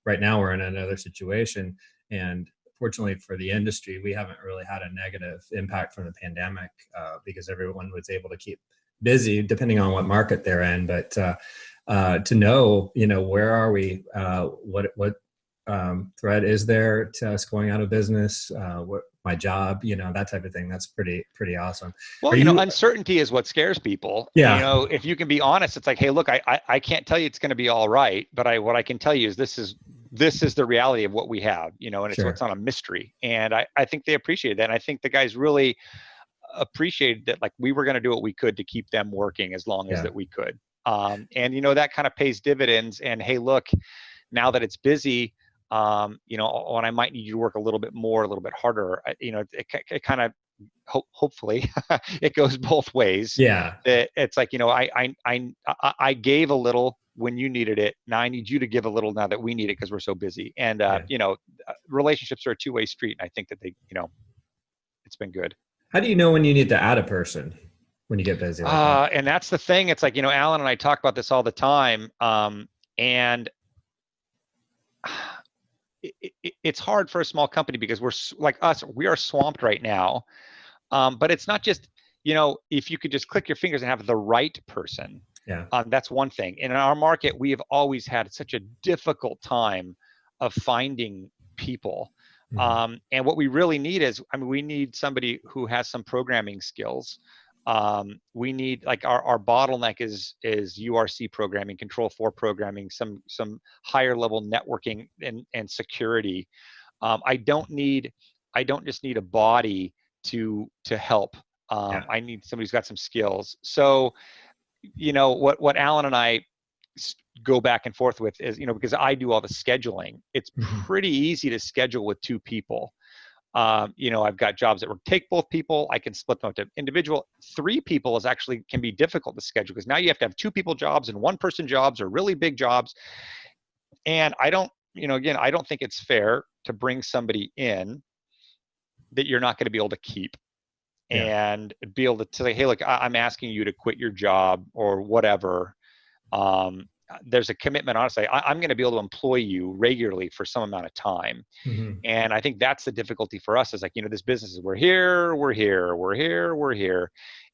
S1: right now we're in another situation. And fortunately for the industry, we haven't really had a negative impact from the pandemic, because everyone was able to keep busy depending on what market they're in. But to know, where are we, what threat is there to us going out of business, what my job, that type of thing. That's pretty awesome.
S2: Well, uncertainty is what scares people.
S1: Yeah.
S2: If you can be honest, it's like, hey, look, I can't tell you it's going to be all right, but what I can tell you is this is the reality of what we have, and it's not a mystery. And I think they appreciated that. And I think the guys really appreciated that, like, we were going to do what we could to keep them working as long as that we could. And that kind of pays dividends. And hey, look, now that it's busy, when I might need you to work a little bit more, a little bit harder, it kind of, hopefully it goes both ways.
S1: Yeah.
S2: It's like, I gave a little when you needed it. Now I need you to give a little now that we need it because we're so busy. And, relationships are a two-way street. And I think that they, it's been good.
S1: How do you know when you need to add a person when you get busy like that?
S2: And that's the thing. It's like, Alan and I talk about this all the time. And it's hard for a small company because we're like us, we are swamped right now. But it's not just, if you could just click your fingers and have the right person.
S1: Yeah.
S2: That's one thing. And in our market, we have always had such a difficult time of finding people. And what we really need is, we need somebody who has some programming skills. We need, like, our bottleneck is URC programming, Control 4 programming, some higher level networking and security. I don't just need a body to help. I need somebody who's got some skills. So, what Alan and I go back and forth with is, because I do all the scheduling, it's pretty easy to schedule with two people. I've got jobs that will take both people. I can split them up to individual. 3 people can be difficult to schedule because now you have to have 2 people jobs and 1 person jobs or really big jobs. And I don't think it's fair to bring somebody in that you're not going to be able to keep and be able to say, hey, look, I'm asking you to quit your job or whatever. there's a commitment, honestly. I'm going to be able to employ you regularly for some amount of time.
S1: Mm-hmm.
S2: And I think that's the difficulty for us, is like, this business is, we're here.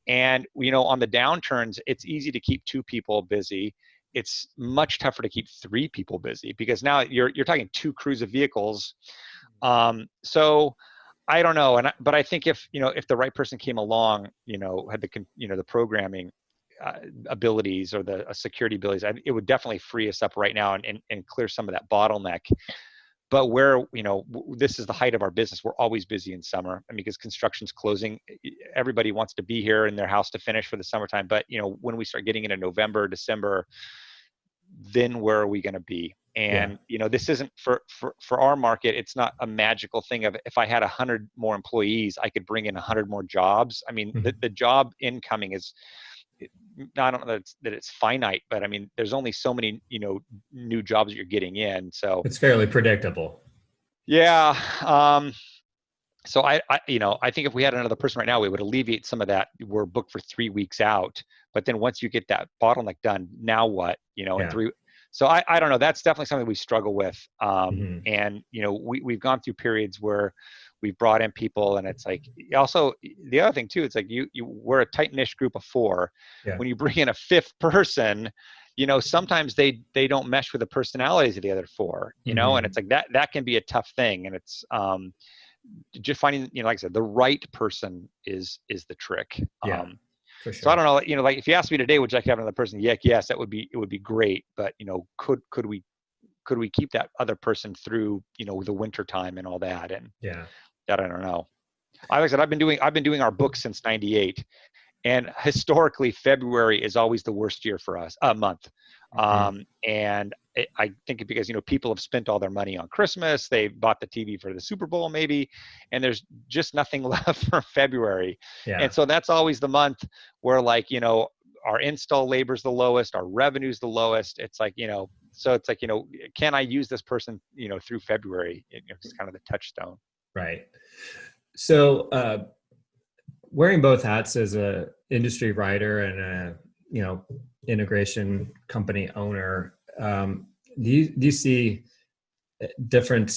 S2: And, on the downturns, it's easy to keep 2 people busy. It's much tougher to keep 3 people busy, because now you're talking 2 crews of vehicles. So I don't know. But I think if the right person came along, had the programming abilities or the security abilities, it would definitely free us up right now and clear some of that bottleneck. But where, this is the height of our business, we're always busy in summer. I mean, because construction's closing, everybody wants to be here in their house to finish for the summertime. But, when we start getting into November, December, then where are we going to be? And, this isn't for our market. It's not a magical thing of, if I had 100 more employees, I could bring in 100 more jobs. I mean,
S1: Mm-hmm.
S2: the job incoming is, I don't know that it's finite, but I mean, there's only so many, new jobs that you're getting in. So
S1: It's fairly predictable.
S2: yeah. So I think if we had another person right now, we would alleviate some of that. We're booked for 3 weeks out, but then once you get that bottleneck done, now what, in 3. So I don't know. That's definitely something we struggle with.
S1: Mm-hmm.
S2: And, we've gone through periods where we've brought in people, and it's like, also the other thing too, it's like we're a tight niche group of 4.
S1: Yeah.
S2: When you bring in a 5th person, sometimes they don't mesh with the personalities of the other 4,
S1: Mm-hmm.
S2: and it's like that can be a tough thing. And it's, just finding, like I said, the right person is the trick.
S1: Yeah, for sure.
S2: So I don't know, like if you asked me today, would you like to have another person? Yes, it would be great. But, could we keep that other person through, the winter time and all that? And that, I don't know. Like I said, I've been doing our books since '98, and historically February is always the worst year for us, month.
S1: Mm-hmm.
S2: And I think because, people have spent all their money on Christmas, they bought the TV for the Super Bowl maybe, and there's just nothing left for February.
S1: Yeah.
S2: And so that's always the month where, like, our install labor is the lowest, our revenue is the lowest. It's like, so it's like, can I use this person, through February? It's kind of the touchstone.
S1: Right. So wearing both hats as a industry writer and a, integration company owner, do you see different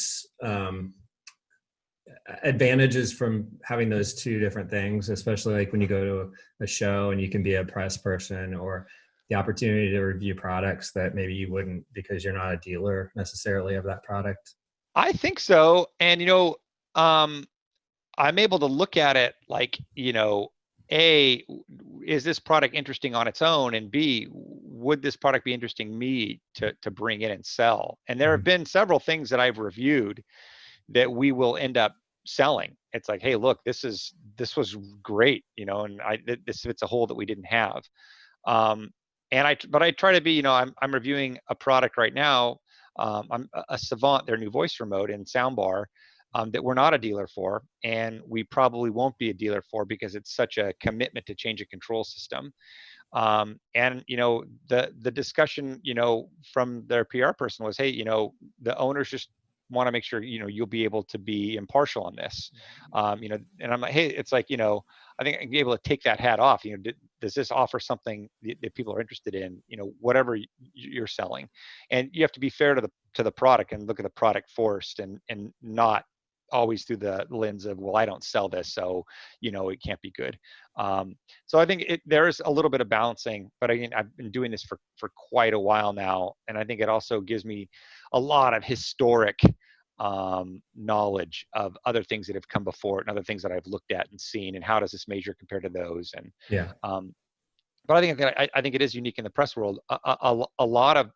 S1: advantages from having those 2 different things, especially like when you go to a show and you can be a press person, or the opportunity to review products that maybe you wouldn't because you're not a dealer necessarily of that product?
S2: I think so. And, I'm able to look at it like, A, is this product interesting on its own? And B, would this product be interesting me to bring in and sell? And there have been several things that I've reviewed that we will end up selling. It's like, hey, look, this was great, and this fits a hole that we didn't have. But I try to be, I'm reviewing a product right now. I'm a Savant, their new voice remote and soundbar, that we're not a dealer for, and we probably won't be a dealer for because it's such a commitment to change a control system. And the discussion, from their PR person was, hey, the owners just want to make sure, you'll be able to be impartial on this. And I'm like, hey, it's like, I think I'd be able to take that hat off. Does this offer something that people are interested in, whatever you're selling? And you have to be fair to the product and look at the product first, and not always through the lens of, well, I don't sell this, so, it can't be good. So I think there is a little bit of balancing, but again, I've been doing this for quite a while now. And I think it also gives me a lot of historic knowledge of other things that have come before it and other things that I've looked at and seen, and how does this measure compare to those? And but I think it is unique in the press world. A lot of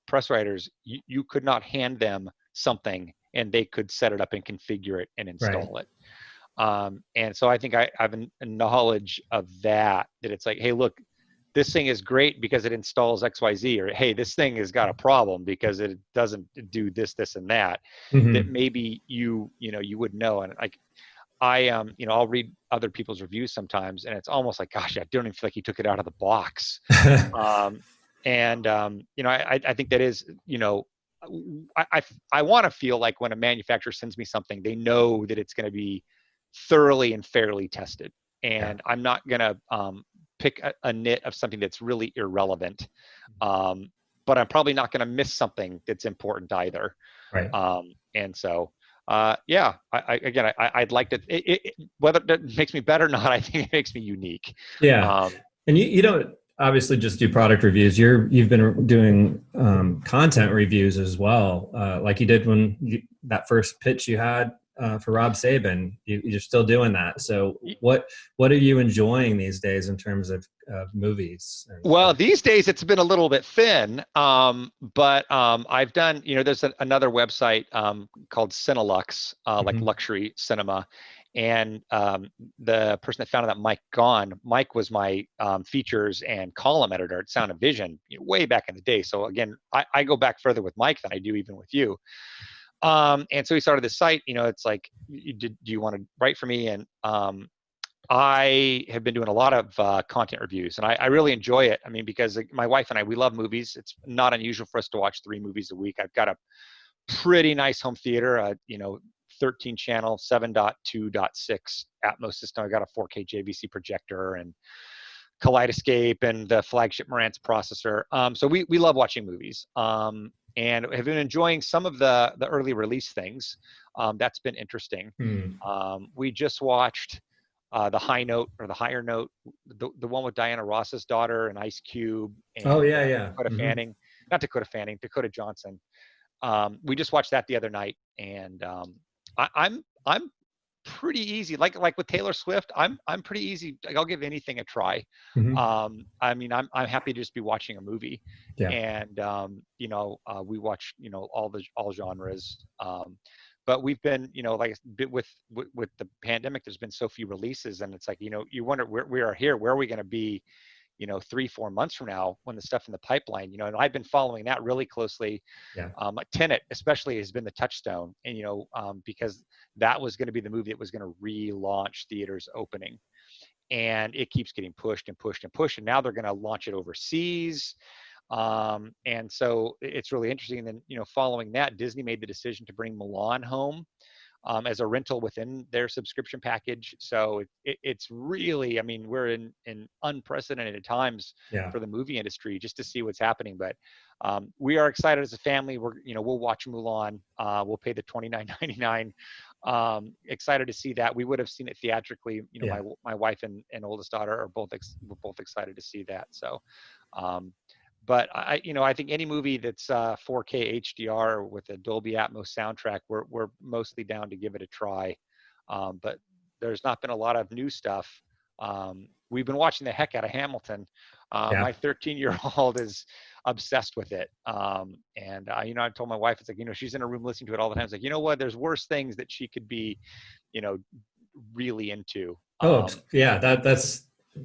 S2: press writers, you could not hand them something and they could set it up and configure it and install it. And so I think I have a knowledge of that it's like, hey, look, this thing is great because it installs XYZ, or hey, this thing has got a problem because it doesn't do this, and that, that maybe you would know. And like, I'll read other people's reviews sometimes, and it's almost like, gosh, I don't even feel like he took it out of the box. I think that is, I want to feel like when a manufacturer sends me something, they know that it's going to be thoroughly and fairly tested. And I'm not going to pick a nit of something that's really irrelevant. But I'm probably not going to miss something that's important either.
S1: Right.
S2: And so, yeah, I'd like to, whether that makes me better or not, I think it makes me unique.
S1: Yeah. And you don't obviously just do product reviews. You've been doing content reviews as well, like you did when that first pitch you had for Rob Saban. You're still doing that. So what are you enjoying these days in terms of movies?
S2: Well, these days it's been a little bit thin, but I've done, there's another website called Cinelux, like luxury cinema. And the person that founded that, Mike Gahn, Mike was my features and column editor at Sound of Vision way back in the day. So again, I go back further with Mike than I do even with you. And so he started this site, it's like, do you want to write for me? And I have been doing a lot of content reviews, and I really enjoy it. I mean, because my wife and I, we love movies. It's not unusual for us to watch 3 movies a week. I've got a pretty nice home theater, 13 channel, 7.2.6 Atmos system. I got a 4K JVC projector and Kaleidoscape and the flagship Marantz processor. So we love watching movies, and have been enjoying some of the early release things. That's been interesting. We just watched the High Note, or the Higher Note, the one with Diana Ross's daughter and Ice Cube. And, Dakota Fanning, not Dakota Fanning, Dakota Johnson. We just watched that the other night, and I'm pretty easy. Like with Taylor Swift, I'm pretty easy. I'll give anything a try. I mean, I'm happy to just be watching a movie.
S1: Yeah.
S2: And we watch all genres. But we've been, like with the pandemic, there's been so few releases, and it's like, you wonder where we are here. Where are we going to be, 3-4 months from now when the stuff in the pipeline, and I've been following that really closely.
S1: Yeah.
S2: Tenet especially has been the touchstone, and because that was going to be the movie that was going to relaunch theaters opening, and it keeps getting pushed and pushed and pushed, and now they're going to launch it overseas. And so it's really interesting. And then, following that, Disney made the decision to bring Mulan home as a rental within their subscription package. So it's really, I mean, we're in unprecedented times for the movie industry, just to see what's happening. But we are excited as a family. We'll watch Mulan. We'll pay the $29.99. Excited to see that. We would have seen it theatrically. My wife and oldest daughter are both excited to see that. So. But I think any movie that's 4K HDR with a Dolby Atmos soundtrack, we're mostly down to give it a try. But there's not been a lot of new stuff. We've been watching the heck out of Hamilton. My 13-year-old is obsessed with it. And I told my wife, it's like, she's in her room listening to it all the time. It's like, what? There's worse things that she could be, really into.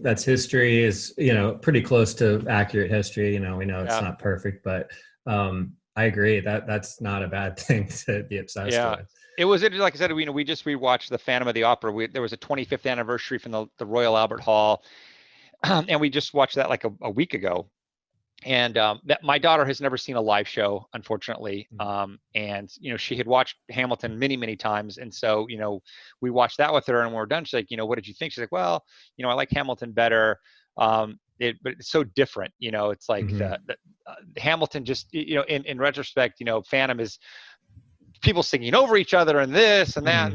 S1: That's history is, pretty close to accurate history. We know it's not perfect, but I agree that's not a bad thing to be obsessed with.
S2: It was, like I said, we just rewatched the Phantom of the Opera. There was a 25th anniversary from the Royal Albert Hall, and we just watched that like a week ago. And that my daughter has never seen a live show, unfortunately. And she had watched Hamilton many, many times, and so we watched that with her, and when we're done, she's like, what did you think? She's like, well, I like Hamilton better, but it's so different. It's like the Hamilton just in retrospect, Phantom is people singing over each other and this and that,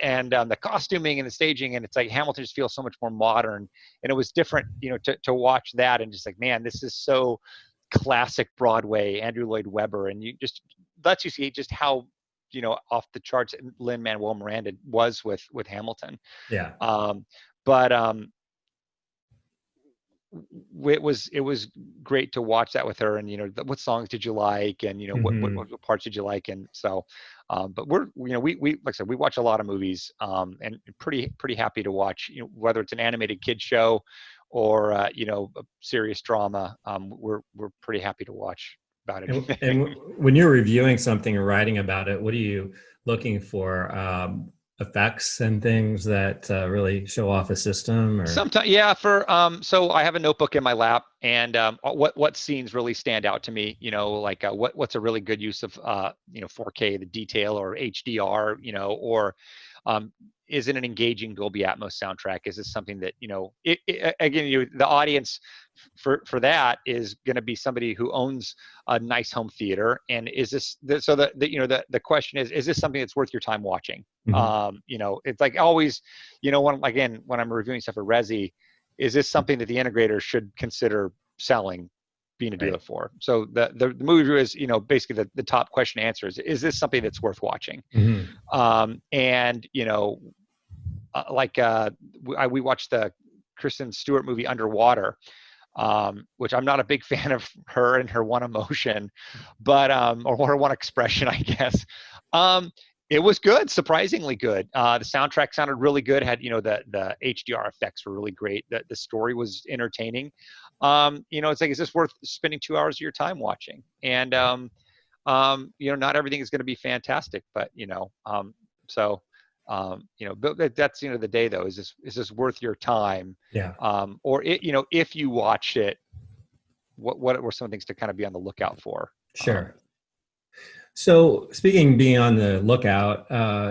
S2: and the costuming and the staging, and it's like Hamilton just feels so much more modern, and it was different, to watch that and just like, man, this is so classic Broadway, Andrew Lloyd Webber, and you just lets you see just how off the charts Lin-Manuel Miranda was with Hamilton. But it was great to watch that with her, and what songs did you like, and what parts did you like, and so but we like I said, we watch a lot of movies, and pretty happy to watch, whether it's an animated kid show or a serious drama. We're pretty happy to watch about it.
S1: And when you're reviewing something or writing about it, what are you looking for? Effects and things that really show off a system, or
S2: sometimes, so I have a notebook in my lap, and what scenes really stand out to me, like what's a really good use of 4K, the detail, or HDR, or Is it an engaging Dolby Atmos soundtrack? Is this something that, again, the audience for that is going to be somebody who owns a nice home theater. And is this, the question is this something that's worth your time watching? It's like always, when I'm reviewing stuff for Resi, is this something that the integrator should consider selling, being a dealer for? So the movie review is, basically the top question answer is this something that's worth watching? We watched the Kristen Stewart movie Underwater, which I'm not a big fan of her and her one emotion, but or her one expression, I guess. It was good, surprisingly good. The soundtrack sounded really good. Had the HDR effects were really great. The story was entertaining. It's like, is this worth spending 2 hours of your time watching? And not everything is going to be fantastic, but but that's the end of the day, though. Is this worth your time?
S1: Yeah.
S2: Or if you watched it, what were some things to kind of be on the lookout for?
S1: Sure. So speaking being on the lookout,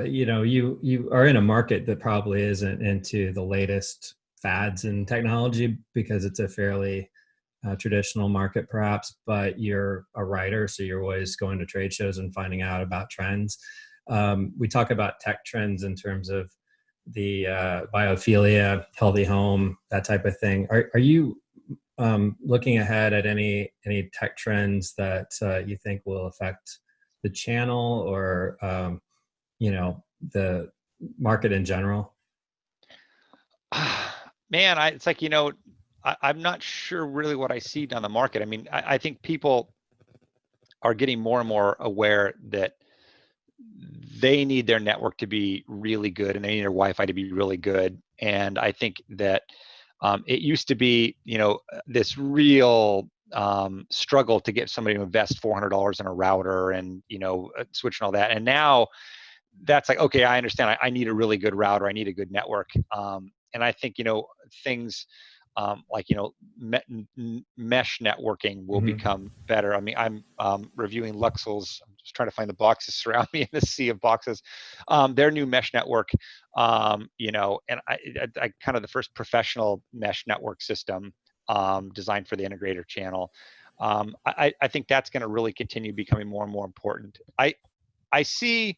S1: you are in a market that probably isn't into the latest fads in technology, because it's a fairly traditional market perhaps, but you're a writer, so you're always going to trade shows and finding out about trends. We talk about tech trends in terms of the biophilia, healthy home, that type of thing. Are you looking ahead at any tech trends that you think will affect the channel or the market in general?
S2: Man, it's like, I'm not sure really what I see down the market. I mean, I think people are getting more and more aware that they need their network to be really good and they need their Wi-Fi to be really good. And I think that it used to be, this real struggle to get somebody to invest $400 in a router and, switch and all that. And now that's like, okay, I understand. I need a really good router. I need a good network. And I think, things mesh networking will become better. I mean, I'm reviewing Luxel's. I'm just trying to find the boxes surround me in the sea of boxes. Their new mesh network, and I kind of the first professional mesh network system designed for the integrator channel. I think that's going to really continue becoming more and more important. I see.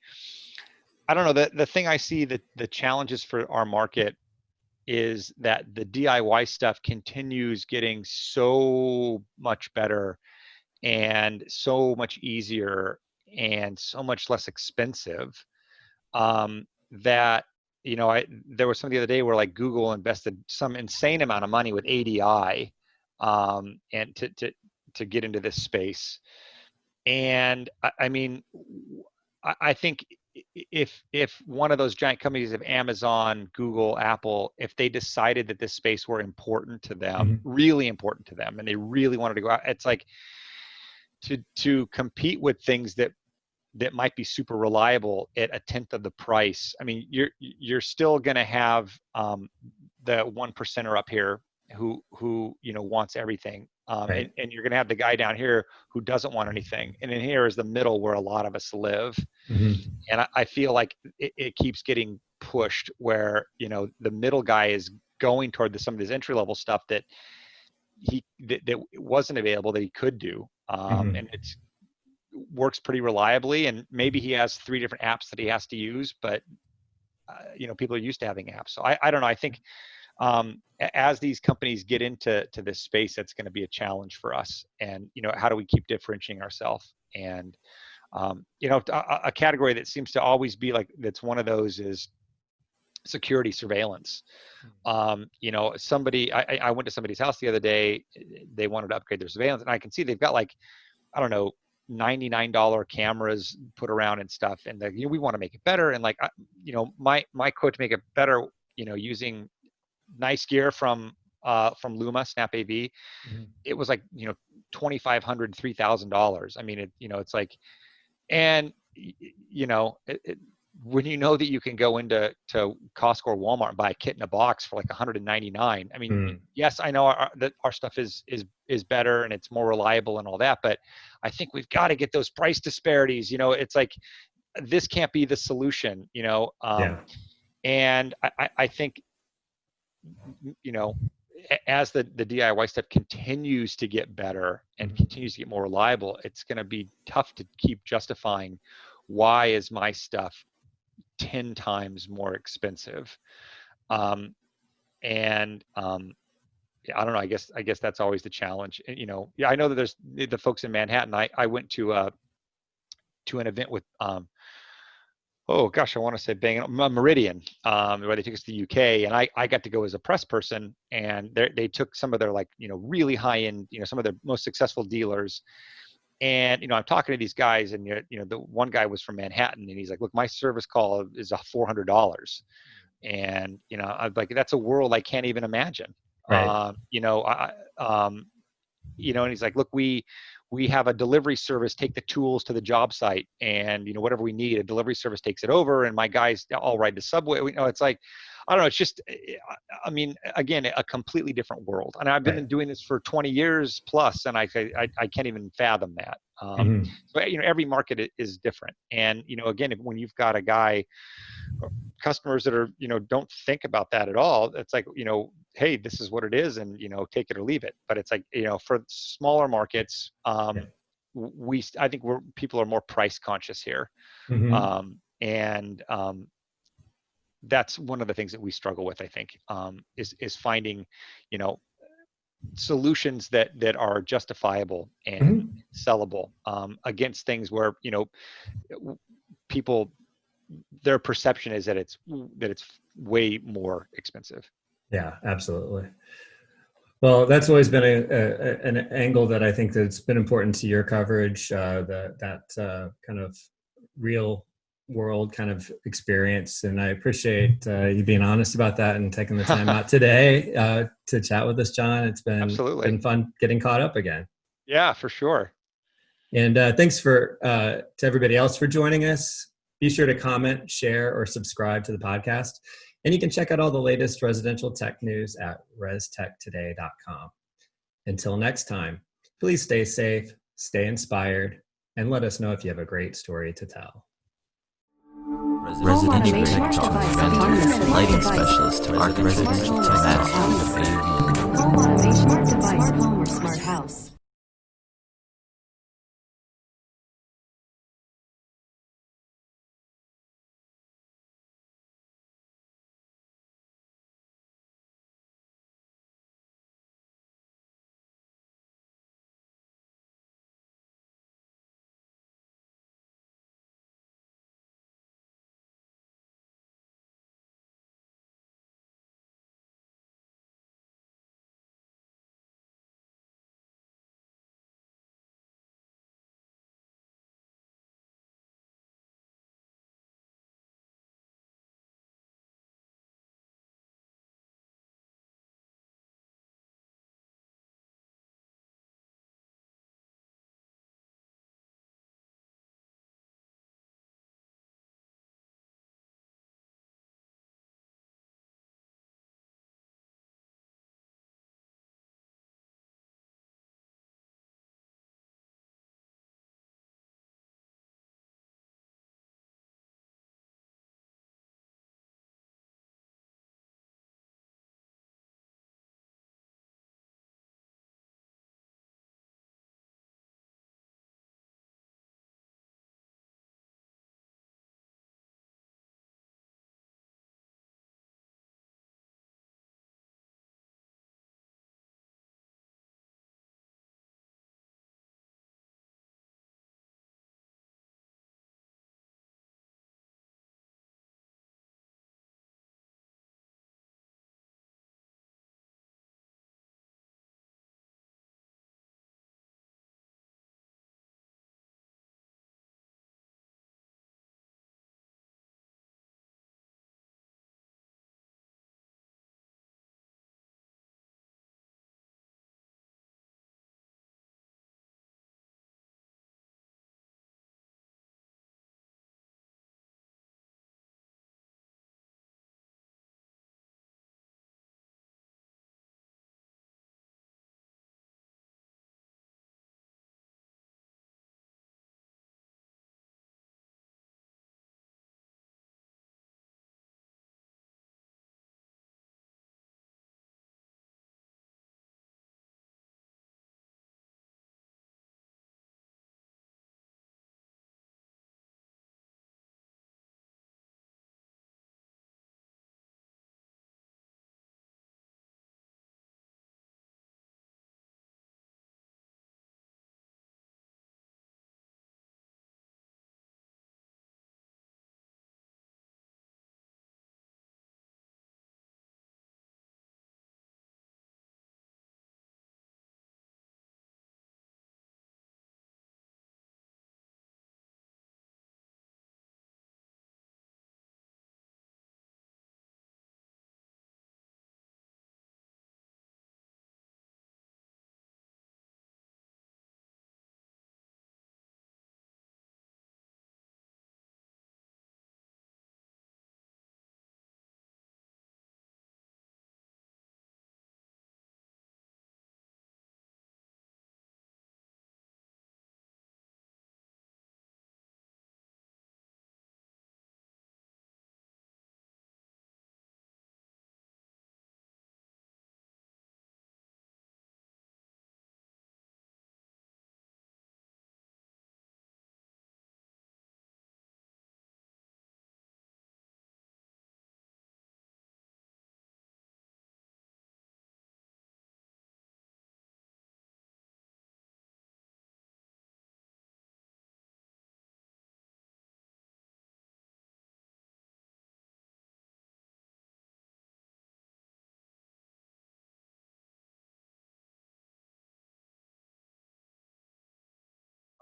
S2: I don't know. The thing I see that the challenges for our market is that the DIY stuff continues getting so much better and so much easier and so much less expensive, that there was some the other day where like Google invested some insane amount of money with ADI and to get into this space. And I mean, I think if one of those giant companies of Amazon, Google, Apple, if they decided that this space were important to them, really important to them, and they really wanted to go out, it's like to compete with things that might be super reliable at a tenth of the price. I mean, you're still going to have the 1%er up here who wants everything.
S1: Right.
S2: And you're going to have the guy down here who doesn't want anything. And in here is the middle where a lot of us live. And I feel like it keeps getting pushed where, the middle guy is going toward some of this entry level stuff that that wasn't available that he could do. And it's works pretty reliably. And maybe he has 3 different apps that he has to use, but people are used to having apps. So I don't know. I think as these companies get into this space, that's going to be a challenge for us. And how do we keep differentiating ourselves? And a category that seems to always be like that's one of those is security surveillance. Somebody I went to somebody's house the other day. They wanted to upgrade their surveillance, and I can see they've got like, I don't know, $99 cameras put around and stuff, and we want to make it better. And like, my quote to make it better, using nice gear from Luma, Snap AV, it was like, $2,500, $3,000. I mean, it's like, and when that you can go into Costco or Walmart and buy a kit in a box for like $199. I mean, yes, I know that our stuff is better and it's more reliable and all that, but I think we've got to get those price disparities. It's like, this can't be the solution, and I think, as the DIY stuff continues to get better and continues to get more reliable, it's going to be tough to keep justifying why is my stuff 10 times more expensive. I don't know. I guess that's always the challenge. I know that there's the folks in Manhattan. I went to an event with I want to say Meridian, where they took us to the UK, and I got to go as a press person, and they took some of their really high end, some of their most successful dealers. And, I'm talking to these guys, and, the one guy was from Manhattan, and he's like, look, my service call is $400. And, I'm like, that's a world I can't even imagine.
S1: Right.
S2: And he's like, look, we have a delivery service, take the tools to the job site, and, whatever we need, a delivery service takes it over, and my guys all ride the subway. It's like, I don't know. It's just, I mean, again, a completely different world. And I've been doing this for 20 years plus, and I can't even fathom that. So, every market is different. And, again, when you've got a guy, customers that are, don't think about that at all, it's like, hey, this is what it is, and, take it or leave it. But it's like, for smaller markets, I think people are more price conscious here. That's one of the things that we struggle with, I think, is finding, solutions that are justifiable and sellable against things where, people, their perception is that it's way more expensive.
S1: Yeah, absolutely. Well, that's always been an angle that I think that's been important to your coverage, that kind of real world kind of experience. And I appreciate you being honest about that and taking the time out today to chat with us, John. It's been fun getting caught up again.
S2: Yeah, for sure.
S1: And thanks to everybody else for joining us. Be sure to comment, share, or subscribe to the podcast. And you can check out all the latest residential tech news at restechtoday.com. Until next time, please stay safe, stay inspired, and let us know if you have a great story to tell.
S4: Residential Tech Talk, lighting specialist, residential tech.